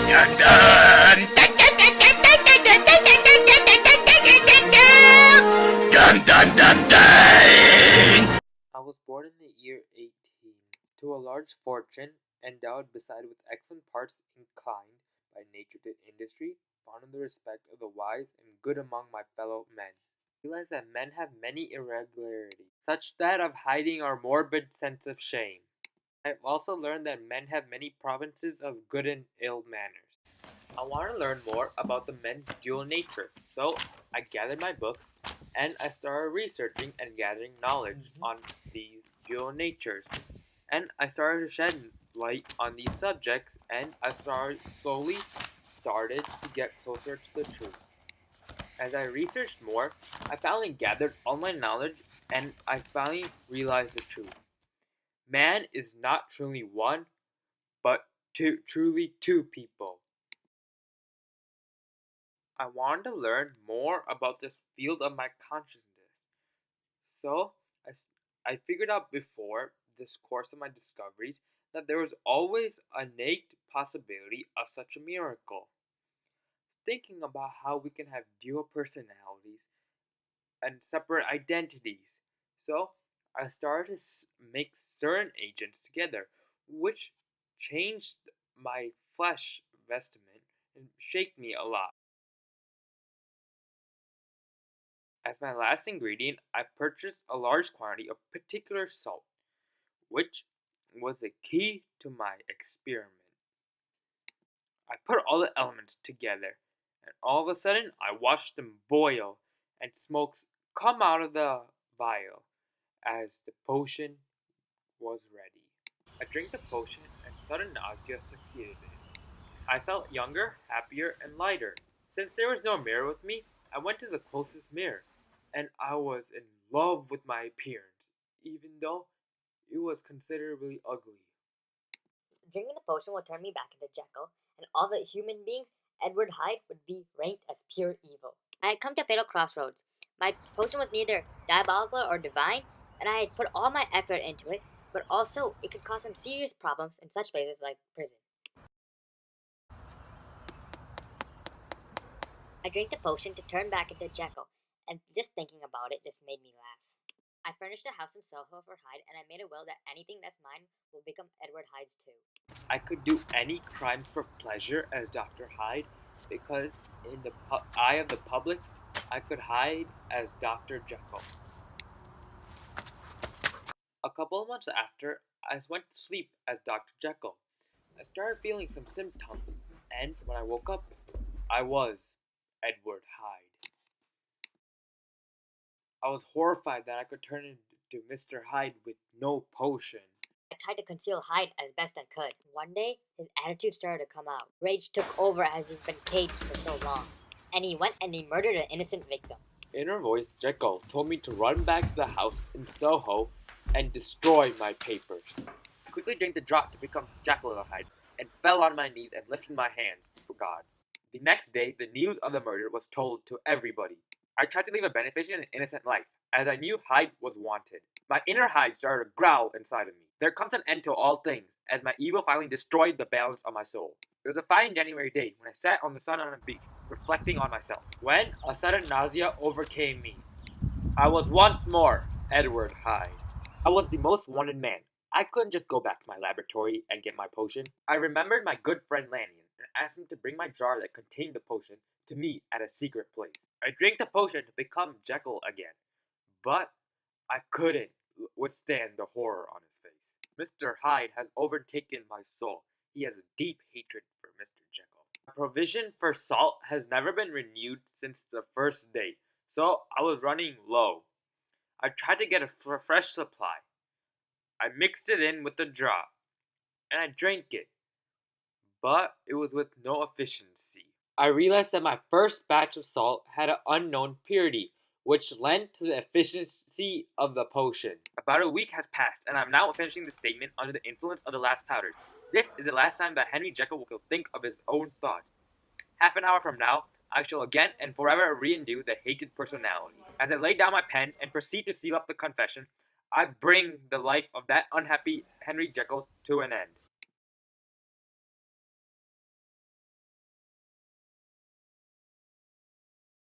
Dun, dun. Dun, dun, dun, dun. I was born in the year 18 to a large fortune, endowed beside with excellent parts, inclined by nature to industry, found in the respect of the wise and good among my fellow men. I realize that men have many irregularities, such that of hiding our morbid sense of shame. I have also learned that men have many provinces of good and ill manners. I want to learn more about the men's dual nature, so I gathered my books and I started researching and gathering knowledge on these dual natures. And I started to shed light on these subjects, and I slowly started to get closer to the truth. As I researched more, I finally gathered all my knowledge, and I finally realized the truth. Man is not truly one, but truly two people. I wanted to learn more about this field of my consciousness. So I figured out before this course of my discoveries that there was always a innate possibility of such a miracle. Thinking about how we can have dual personalities and separate identities. So I started to make certain agents together, which changed my flesh vestment and shake me a lot. As my last ingredient, I purchased a large quantity of particular salt, which was the key to my experiment. I put all the elements together, and all of a sudden I watched them boil, and smokes come out of the vial as the potion was ready. I drank the potion, and sudden nausea succeeded it. I felt younger, happier, and lighter. Since there was no mirror with me, I went to the closest mirror, and I was in love with my appearance, even though it was considerably ugly. Drinking the potion would turn me back into Jekyll, and all the human beings, Edward Hyde, would be ranked as pure evil. I had come to a fatal crossroads. My potion was neither diabolical or divine, and I had put all my effort into it, but also it could cause some serious problems in such places like prison. I drank the potion to turn back into Jekyll, and just thinking about it just made me laugh. I furnished a house in Soho for Hyde, and I made a will that anything that's mine will become Edward Hyde's too. I could do any crime for pleasure as Dr. Hyde, because in the eye of the public, I could hide as Dr. Jekyll. A couple of months after, I went to sleep as Dr. Jekyll. I started feeling some symptoms, and when I woke up, I was Edward Hyde. I was horrified that I could turn into Mr. Hyde with no potion. I tried to conceal Hyde as best I could. One day, his attitude started to come out. Rage took over as he's been caged for so long, and he went and he murdered an innocent victim. Inner voice Jekyll told me to run back to the house in Soho and destroy my papers. I quickly drank the drop to become Jekyll and Hyde and fell on my knees and lifted my hands for God. The next day, the news of the murder was told to everybody. I tried to live a beneficent and innocent life, as I knew Hyde was wanted. My inner Hyde started to growl inside of me. There comes an end to all things, as my evil finally destroyed the balance of my soul. It was a fine January day when I sat on the sun on a beach, reflecting on myself, when a sudden nausea overcame me. I was once more Edward Hyde. I was the most wanted man. I couldn't just go back to my laboratory and get my potion. I remembered my good friend Lanyon and asked him to bring my jar that contained the potion to me at a secret place. I drank the potion to become Jekyll again, but I couldn't withstand the horror on his face. Mr. Hyde has overtaken my soul. He has a deep hatred for Mr. Jekyll. My provision for salt has never been renewed since the first day, so I was running low. I tried to get a fresh supply. I mixed it in with the drop, and I drank it, but it was with no efficiency. I realized that my first batch of salt had an unknown purity, which lent to the efficiency of the potion. About a week has passed, and I'm now finishing the statement under the influence of the last powders. This is the last time that Henry Jekyll will think of his own thoughts. Half an hour from now, I shall again and forever re-undo the hated personality. As I lay down my pen and proceed to seal up the confession, I bring the life of that unhappy Henry Jekyll to an end.